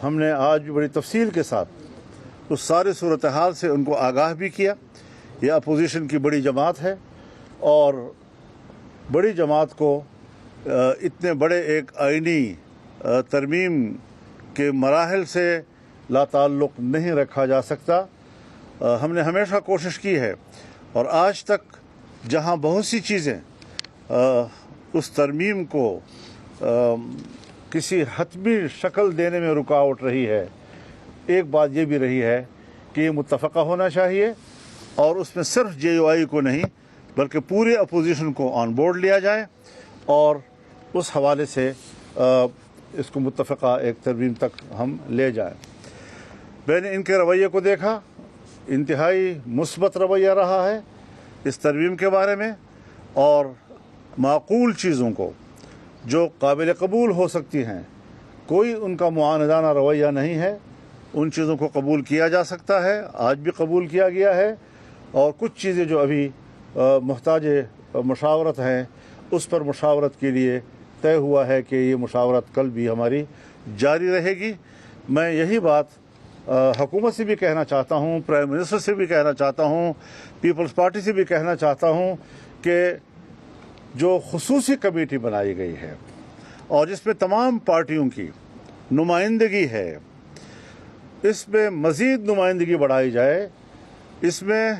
ہم نے آج بڑی تفصیل کے ساتھ اس سارے صورتحال سے ان کو آگاہ بھی کیا۔ یہ اپوزیشن کی بڑی جماعت ہے اور بڑی جماعت کو اتنے بڑے ایک آئینی ترمیم کے مراحل سے لا تعلق نہیں رکھا جا سکتا۔ ہم نے ہمیشہ کوشش کی ہے اور آج تک جہاں بہت سی چیزیں اس ترمیم کو کسی حتمی شکل دینے میں رکاوٹ رہی ہے، ایک بات یہ بھی رہی ہے کہ یہ متفقہ ہونا چاہیے اور اس میں صرف جے یو آئی کو نہیں بلکہ پورے اپوزیشن کو آن بورڈ لیا جائے اور اس حوالے سے اس کو متفقہ ایک ترمیم تک ہم لے جائیں۔ میں نے ان کے رویے کو دیکھا، انتہائی مثبت رویہ رہا ہے اس ترمیم کے بارے میں، اور معقول چیزوں کو جو قابل قبول ہو سکتی ہیں، کوئی ان کا معاندانہ رویہ نہیں ہے، ان چیزوں کو قبول کیا جا سکتا ہے، آج بھی قبول کیا گیا ہے، اور کچھ چیزیں جو ابھی محتاج مشاورت ہیں اس پر مشاورت کے لیے طے ہوا ہے کہ یہ مشاورت کل بھی ہماری جاری رہے گی۔ میں یہی بات حکومت سے بھی کہنا چاہتا ہوں، پرائم منسٹر سے بھی کہنا چاہتا ہوں، پیپلز پارٹی سے بھی کہنا چاہتا ہوں کہ جو خصوصی کمیٹی بنائی گئی ہے اور جس میں تمام پارٹیوں کی نمائندگی ہے، اس میں مزید نمائندگی بڑھائی جائے۔ اس میں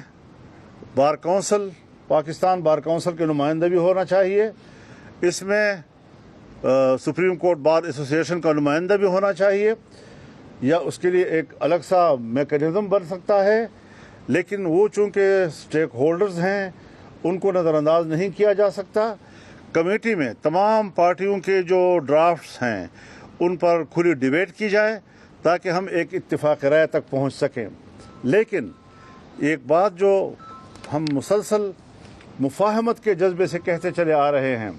bar council, Pakistan bar council کے نمائندہ بھی ہونا چاہیے، اس میں سپریم کورٹ بار ایسوسی ایشن کا نمائندہ بھی ہونا چاہیے، یا اس کے لیے ایک الگ سا میکانزم بن سکتا ہے، لیکن وہ چونکہ اسٹیک ہولڈرز ہیں ان کو نظر انداز نہیں کیا جا سکتا۔ کمیٹی میں تمام پارٹیوں کے جو ڈرافٹس ہیں ان پر کھلی ڈیبیٹ کی جائے تاکہ ہم ایک اتفاق رائے تک پہنچ سکیں۔ لیکن ایک بات جو ہم مسلسل مفاہمت کے جذبے سے کہتے چلے آ رہے ہیں،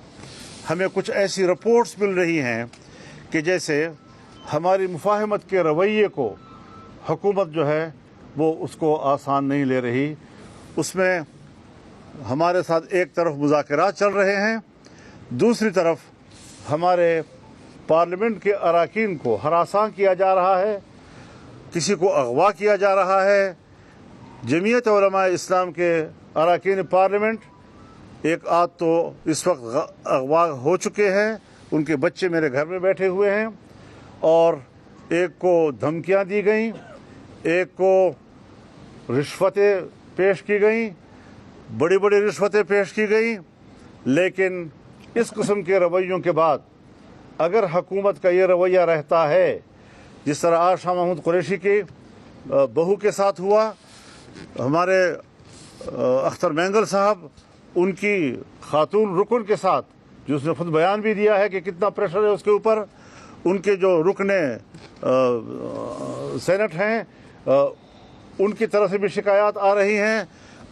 ہمیں کچھ ایسی رپورٹس مل رہی ہیں کہ جیسے ہماری مفاہمت کے رویے کو حکومت جو ہے وہ اس کو آسان نہیں لے رہی۔ اس میں ہمارے ساتھ ایک طرف مذاکرات چل رہے ہیں، دوسری طرف ہمارے پارلیمنٹ کے اراکین کو ہراساں کیا جا رہا ہے، کسی کو اغوا کیا جا رہا ہے۔ جمعیت علماء اسلام کے اراکین پارلیمنٹ ایک آدھ تو اس وقت اغوا ہو چکے ہیں، ان کے بچے میرے گھر میں بیٹھے ہوئے ہیں، اور ایک کو دھمکیاں دی گئیں، ایک کو رشوتیں پیش کی گئیں، بڑی بڑی رشوتیں پیش کی گئیں۔ لیکن اس قسم کے رویوں کے بعد اگر حکومت کا یہ رویہ رہتا ہے، جس طرح آج شاہ محمود قریشی کی بہو کے ساتھ ہوا، ہمارے اختر مینگل صاحب ان کی خاتون رکن کے ساتھ، جو اس نے خود بیان بھی دیا ہے کہ کتنا پریشر ہے اس کے اوپر، ان کے جو رکن سینٹ ہیں ان کی طرف سے بھی شکایات آ رہی ہیں۔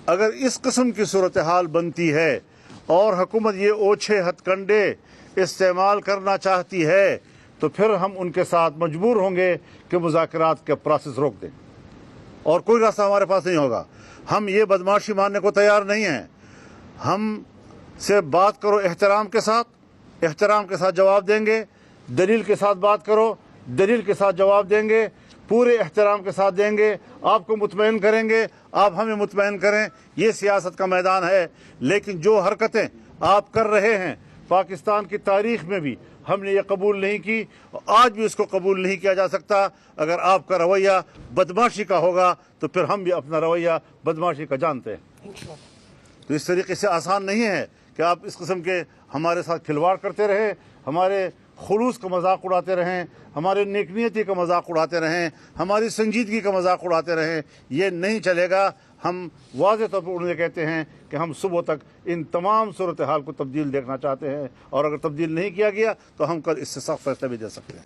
اگر اس قسم کی صورتحال بنتی ہے اور حکومت یہ اوچھے ہتھ کنڈے استعمال کرنا چاہتی ہے تو پھر ہم ان کے ساتھ مجبور ہوں گے کہ مذاکرات کا پروسیس روک دیں، اور کوئی راستہ ہمارے پاس نہیں ہوگا۔ ہم یہ بدمعاشی ماننے کو تیار نہیں ہیں۔ ہم سے بات کرو احترام کے ساتھ جواب دیں گے، دلیل کے ساتھ بات کرو، دلیل کے ساتھ جواب دیں گے، پورے احترام کے ساتھ دیں گے، آپ کو مطمئن کریں گے، آپ ہمیں مطمئن کریں۔ یہ سیاست کا میدان ہے۔ لیکن جو حرکتیں آپ کر رہے ہیں، پاکستان کی تاریخ میں بھی ہم نے یہ قبول نہیں کی، آج بھی اس کو قبول نہیں کیا جا سکتا۔ اگر آپ کا رویہ بدمعاشی کا ہوگا تو پھر ہم بھی اپنا رویہ بدمعاشی کا جانتے ہیں۔ تو اس طریقے سے آسان نہیں ہے کہ آپ اس قسم کے ہمارے ساتھ کھلواڑ کرتے رہیں، ہمارے خلوص کا مذاق اڑاتے رہیں، ہمارے نیک نیتی کا مذاق اڑاتے رہیں، ہماری سنجیدگی کا مذاق اڑاتے رہیں۔ یہ نہیں چلے گا۔ ہم واضح طور پر انہیں کہتے ہیں کہ ہم صبح تک ان تمام صورتحال کو تبدیل دیکھنا چاہتے ہیں، اور اگر تبدیل نہیں کیا گیا تو ہم کل اس سے سخت فیصلہ بھی دے سکتے ہیں۔